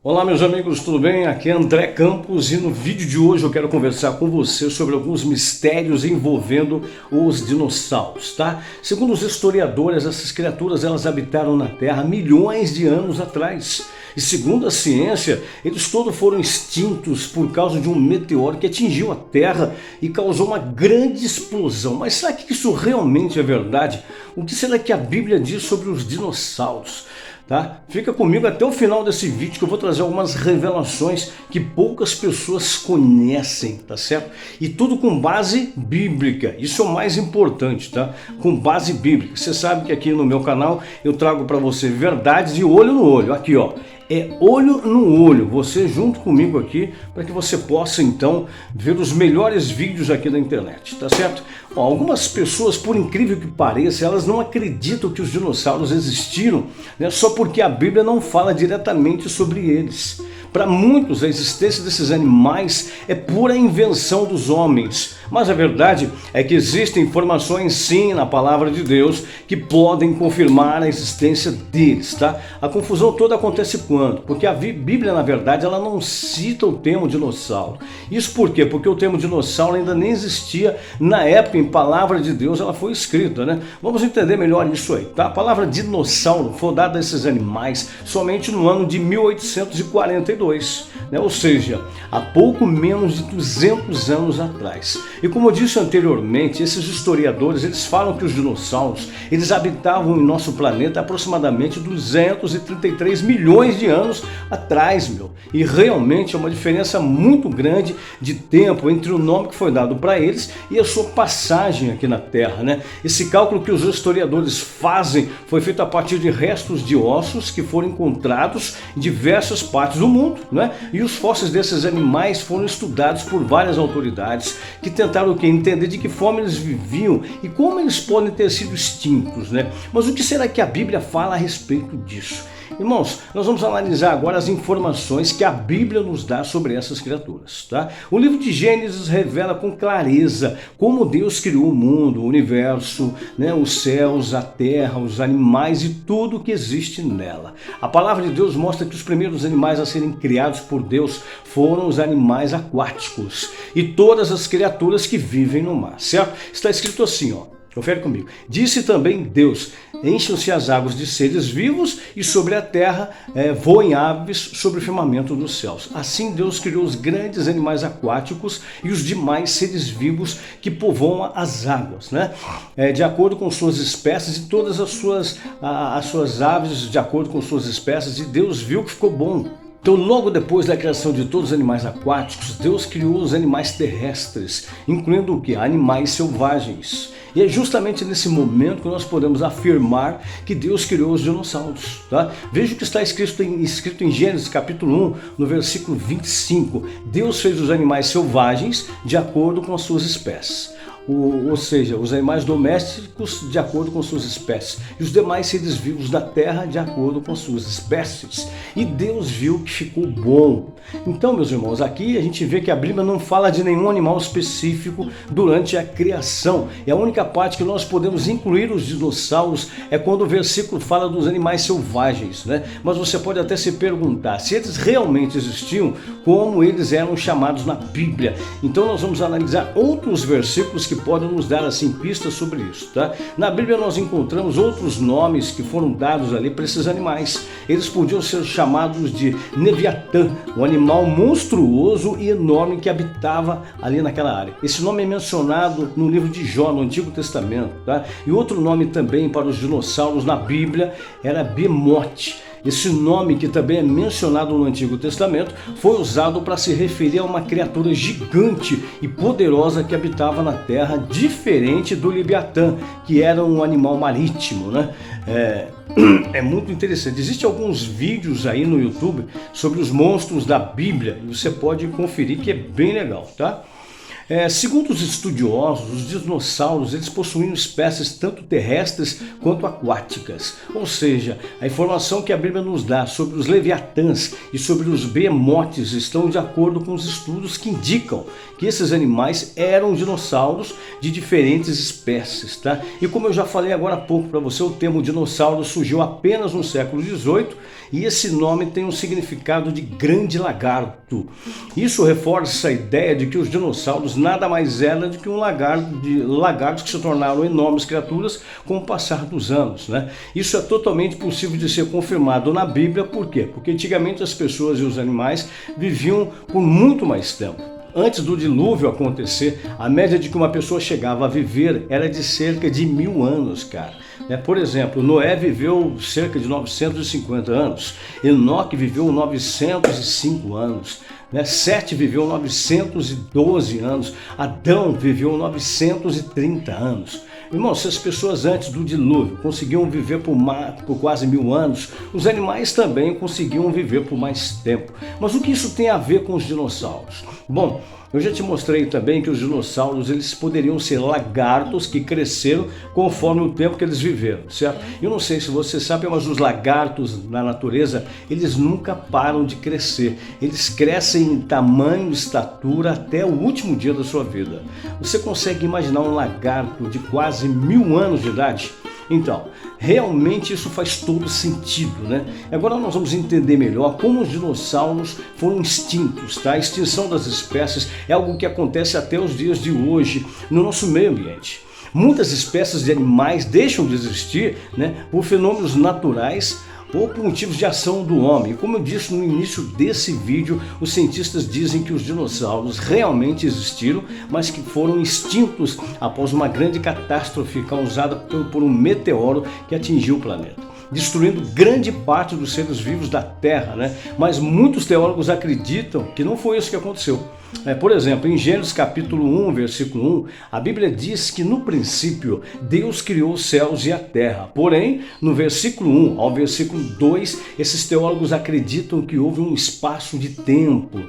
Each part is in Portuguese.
Olá meus amigos, tudo bem? Aqui é André Campos e no vídeo de hoje eu quero conversar com você sobre alguns mistérios envolvendo os dinossauros, tá? Segundo os historiadores, essas criaturas elas habitaram na Terra milhões de anos atrás. E segundo a ciência, eles todos foram extintos por causa de um meteoro que atingiu a Terra e causou uma grande explosão. Mas será que isso realmente é verdade? O que será que a Bíblia diz sobre os dinossauros? Tá? Fica comigo até o final desse vídeo que eu vou trazer algumas revelações que poucas pessoas conhecem, tá certo? E tudo com base bíblica, isso é o mais importante, tá? Com base bíblica. Você sabe que aqui no meu canal eu trago para você verdades de olho no olho, aqui ó. É olho no olho, você junto comigo aqui, para que você possa então ver os melhores vídeos aqui da internet, tá certo? Ó, algumas pessoas, por incrível que pareça, elas não acreditam que os dinossauros existiram, né, só porque a Bíblia não fala diretamente sobre eles. Para muitos, a existência desses animais é pura invenção dos homens. Mas a verdade é que existem informações sim na palavra de Deus que podem confirmar a existência deles, tá? A confusão toda acontece quando? Porque a Bíblia, na verdade, ela não cita o termo dinossauro. Isso por quê? Porque o termo dinossauro ainda nem existia na época em palavra de Deus, ela foi escrita, né? Vamos entender melhor isso aí, tá? A palavra dinossauro foi dada a esses animais somente no ano de 1842, né? Ou seja, há pouco menos de 200 anos atrás. E como eu disse anteriormente, esses historiadores, eles falam que os dinossauros, eles habitavam em nosso planeta aproximadamente 233 milhões de anos atrás, meu. E realmente é uma diferença muito grande de tempo entre o nome que foi dado para eles e a sua passagem aqui na Terra, né? Esse cálculo que os historiadores fazem foi feito a partir de restos de ossos que foram encontrados em diversas partes do mundo, né? E os fósseis desses animais foram estudados por várias autoridades que tentaram o quê? Entender de que forma eles viviam e como eles podem ter sido extintos, né? Mas o que será que a Bíblia fala a respeito disso? Irmãos, nós vamos analisar agora as informações que a Bíblia nos dá sobre essas criaturas, tá? O livro de Gênesis revela com clareza como Deus criou o mundo, o universo, né, os céus, a terra, os animais e tudo que existe nela. A palavra de Deus mostra que os primeiros animais a serem criados por Deus foram os animais aquáticos e todas as criaturas que vivem no mar, certo? Está escrito assim, ó. Confere comigo. Disse também Deus, encham-se as águas de seres vivos e sobre a terra voem aves sobre o firmamento dos céus. Assim Deus criou os grandes animais aquáticos e os demais seres vivos que povoam as águas, né? De acordo com suas espécies e todas as suas aves de acordo com suas espécies, e Deus viu que ficou bom. Então, logo depois da criação de todos os animais aquáticos, Deus criou os animais terrestres, incluindo o que? Animais selvagens. E é justamente nesse momento que nós podemos afirmar que Deus criou os dinossauros, tá? Veja o que está escrito em Gênesis capítulo 1, no versículo 25. Deus fez os animais selvagens de acordo com as suas espécies. Ou seja, os animais domésticos de acordo com suas espécies e os demais seres vivos da terra de acordo com suas espécies. E Deus viu que ficou bom. Então, meus irmãos, aqui a gente vê que a Bíblia não fala de nenhum animal específico durante a criação. E a única parte que nós podemos incluir os dinossauros é quando o versículo fala dos animais selvagens, né? Mas você pode até se perguntar se eles realmente existiam, como eles eram chamados na Bíblia. Então nós vamos analisar outros versículos que podem nos dar assim pistas sobre isso, tá? Na Bíblia nós encontramos outros nomes que foram dados ali para esses animais. Eles podiam ser chamados de Leviatã, um animal monstruoso e enorme que habitava ali naquela área. Esse nome é mencionado no livro de Jó, no Antigo Testamento, tá? E outro nome também para os dinossauros na Bíblia era Bemote. Esse nome, que também é mencionado no Antigo Testamento, foi usado para se referir a uma criatura gigante e poderosa que habitava na terra, diferente do Leviatã, que era um animal marítimo, né? É muito interessante. Existem alguns vídeos aí no YouTube sobre os monstros da Bíblia e você pode conferir que é bem legal, tá? Segundo os estudiosos, os dinossauros eles possuíam espécies tanto terrestres quanto aquáticas. Ou seja, a informação que a Bíblia nos dá sobre os leviatãs e sobre os behemoths estão de acordo com os estudos que indicam que esses animais eram dinossauros de diferentes espécies, tá? E como eu já falei agora há pouco para você, o termo dinossauro surgiu apenas no século XVIII e esse nome tem um significado de grande lagarto. Isso reforça a ideia de que os dinossauros nada mais eram do que lagartos que se tornaram enormes criaturas com o passar dos anos, né? Isso é totalmente possível de ser confirmado na Bíblia. Por quê? Porque antigamente as pessoas e os animais viviam por muito mais tempo. Antes do dilúvio acontecer, a média de que uma pessoa chegava a viver era de cerca de 1000 anos, cara. Por exemplo, Noé viveu cerca de 950 anos, Enoque viveu 905 anos, Sete viveu 912 anos, Adão viveu 930 anos. Irmão, se as pessoas antes do dilúvio conseguiam viver por quase 1000 anos, os animais também conseguiam viver por mais tempo. Mas o que isso tem a ver com os dinossauros? Bom, eu já te mostrei também que os dinossauros eles poderiam ser lagartos que cresceram conforme o tempo que eles viveram, certo? Eu não sei se você sabe, mas os lagartos na natureza, eles nunca param de crescer. Eles crescem em tamanho e estatura até o último dia da sua vida. Você consegue imaginar um lagarto de quase 1000 anos de idade? Então, realmente isso faz todo sentido, né? Agora nós vamos entender melhor como os dinossauros foram extintos, tá? A extinção das espécies é algo que acontece até os dias de hoje no nosso meio ambiente. Muitas espécies de animais deixam de existir, por fenômenos naturais ou por motivos de ação do homem. Como eu disse no início desse vídeo, os cientistas dizem que os dinossauros realmente existiram, mas que foram extintos após uma grande catástrofe causada por um meteoro que atingiu o planeta, destruindo grande parte dos seres vivos da Terra, Mas muitos teólogos acreditam que não foi isso que aconteceu. Por exemplo, em Gênesis capítulo 1, versículo 1, a Bíblia diz que no princípio Deus criou os céus e a terra. Porém, no versículo 1 ao versículo 2, esses teólogos acreditam que houve um espaço de tempo.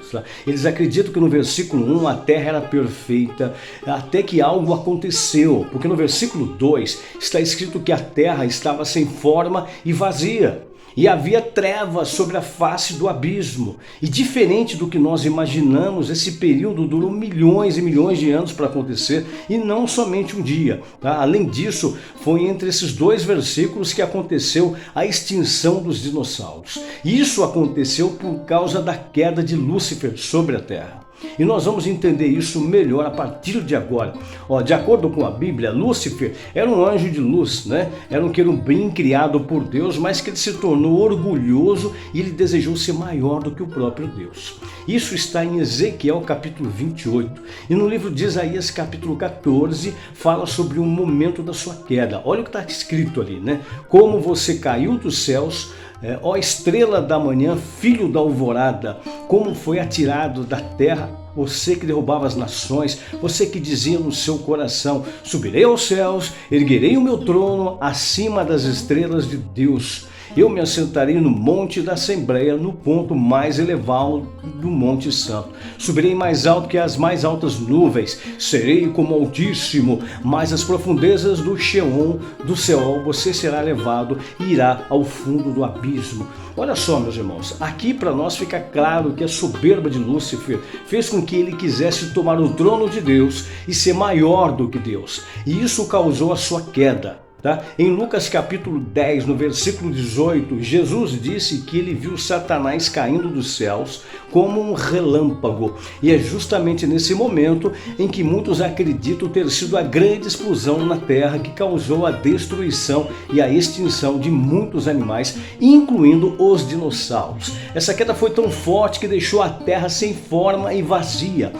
Eles acreditam que no versículo 1 a terra era perfeita, até que algo aconteceu. Porque no versículo 2 está escrito que a terra estava sem forma e vazia. E havia trevas sobre a face do abismo. E diferente do que nós imaginamos, esse período durou milhões e milhões de anos para acontecer e não somente um dia. Tá? Além disso, foi entre esses dois versículos que aconteceu a extinção dos dinossauros. Isso aconteceu por causa da queda de Lúcifer sobre a terra. E nós vamos entender isso melhor a partir de agora. De acordo com a Bíblia, Lúcifer era um anjo de luz, Era um querubim criado por Deus, mas que ele se tornou orgulhoso e ele desejou ser maior do que o próprio Deus. Isso está em Ezequiel capítulo 28. E no livro de Isaías capítulo 14 fala sobre o momento da sua queda. Olha o que está escrito ali, Como você caiu dos céus, ó estrela da manhã, filho da alvorada, como foi atirado da terra, você que derrubava as nações, você que dizia no seu coração, subirei aos céus, erguerei o meu trono acima das estrelas de Deus. Eu me assentarei no monte da Assembleia, no ponto mais elevado do Monte Santo. Subirei mais alto que as mais altas nuvens, serei como Altíssimo, mas as profundezas do Sheol, do Seol, você será levado e irá ao fundo do abismo. Olha só, meus irmãos, aqui para nós fica claro que a soberba de Lúcifer fez com que ele quisesse tomar o trono de Deus e ser maior do que Deus. E isso causou a sua queda. Em Lucas capítulo 10, no versículo 18, Jesus disse que ele viu Satanás caindo dos céus como um relâmpago. E é justamente nesse momento em que muitos acreditam ter sido a grande explosão na terra que causou a destruição e a extinção de muitos animais, incluindo os dinossauros. Essa queda foi tão forte que deixou a terra sem forma e vazia,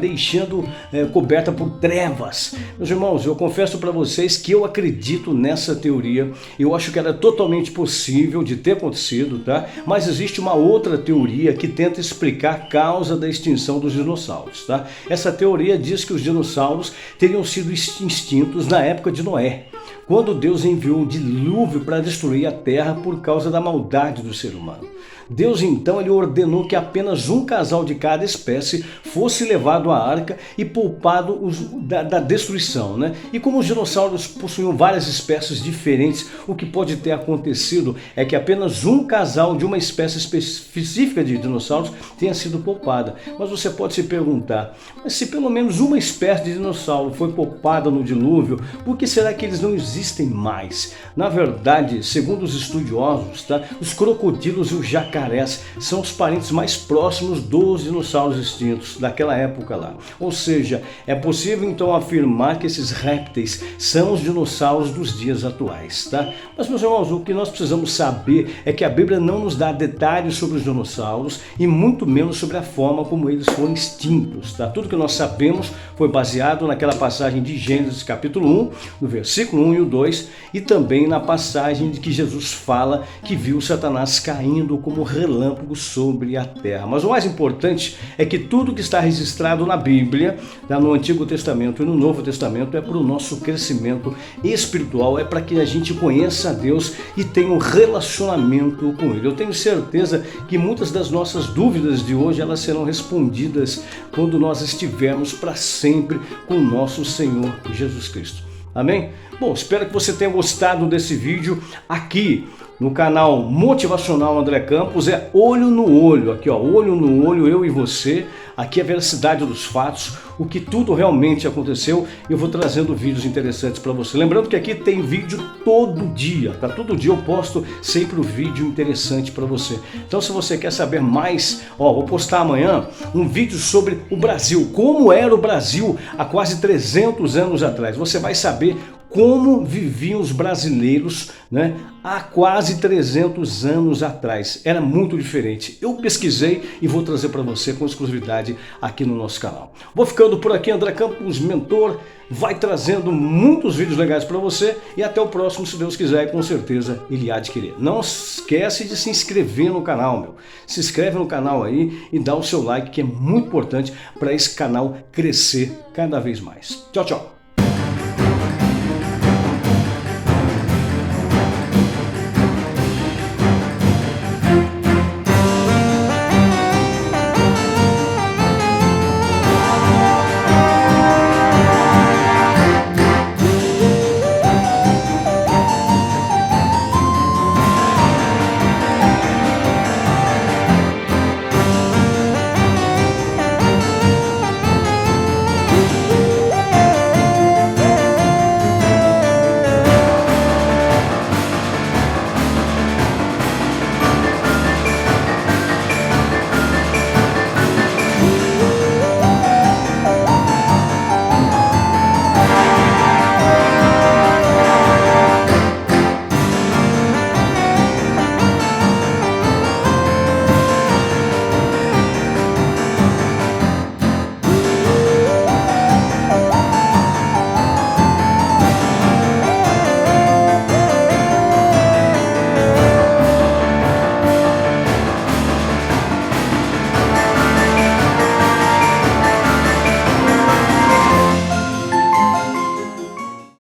deixando coberta por trevas. Meus irmãos, eu confesso para vocês que eu acredito nessa teoria. Eu acho que ela é totalmente possível de ter acontecido, Mas existe uma outra teoria que tenta explicar a causa da extinção dos dinossauros, Essa teoria diz que os dinossauros teriam sido extintos na época de Noé, quando Deus enviou um dilúvio para destruir a terra por causa da maldade do ser humano. Deus então ele ordenou que apenas um casal de cada espécie fosse levado à arca e poupado da destruição, né? E como os dinossauros possuíam várias espécies diferentes, o que pode ter acontecido é que apenas um casal de uma espécie específica de dinossauros tenha sido poupada. Mas você pode se perguntar, mas se pelo menos uma espécie de dinossauro foi poupada no dilúvio, por que será que eles não existem mais? Na verdade, segundo os estudiosos, tá, os crocodilos e os jacarés são os parentes mais próximos dos dinossauros extintos daquela época lá. Ou seja, é possível então afirmar que esses répteis são os dinossauros dos dias atuais, tá? Mas, meus irmãos, o que nós precisamos saber é que a Bíblia não nos dá detalhes sobre os dinossauros e muito menos sobre a forma como eles foram extintos, tá? Tudo que nós sabemos foi baseado naquela passagem de Gênesis capítulo 1, no versículo 1 e o 2, e também na passagem de que Jesus fala que viu Satanás caindo como relâmpago sobre a terra. Mas o mais importante é que tudo que está registrado na Bíblia, no Antigo Testamento e no Novo Testamento, é para o nosso crescimento espiritual, é para que a gente conheça a Deus e tenha um relacionamento com Ele. Eu tenho certeza que muitas das nossas dúvidas de hoje, elas serão respondidas quando nós estivermos para sempre com o nosso Senhor Jesus Cristo. Amém? Bom, espero que você tenha gostado desse vídeo aqui no canal Motivacional André Campos. É olho no olho, aqui ó, olho no olho, eu e você. Aqui é a veracidade dos fatos, o que tudo realmente aconteceu. Eu vou trazendo vídeos interessantes para você. Lembrando que aqui tem vídeo todo dia, tá? Todo dia eu posto sempre um vídeo interessante para você. Então, se você quer saber mais, ó, vou postar amanhã um vídeo sobre o Brasil, como era o Brasil há quase 300 anos atrás. Você vai saber como viviam os brasileiros, né, há quase 300 anos atrás. Era muito diferente. Eu pesquisei e vou trazer para você com exclusividade aqui no nosso canal. Vou ficando por aqui, André Campos, mentor, vai trazendo muitos vídeos legais para você e até o próximo, se Deus quiser, e com certeza Ele há de querer. Não esquece de se inscrever no canal, meu. Se inscreve no canal aí e dá o seu like, que é muito importante para esse canal crescer cada vez mais. Tchau, tchau.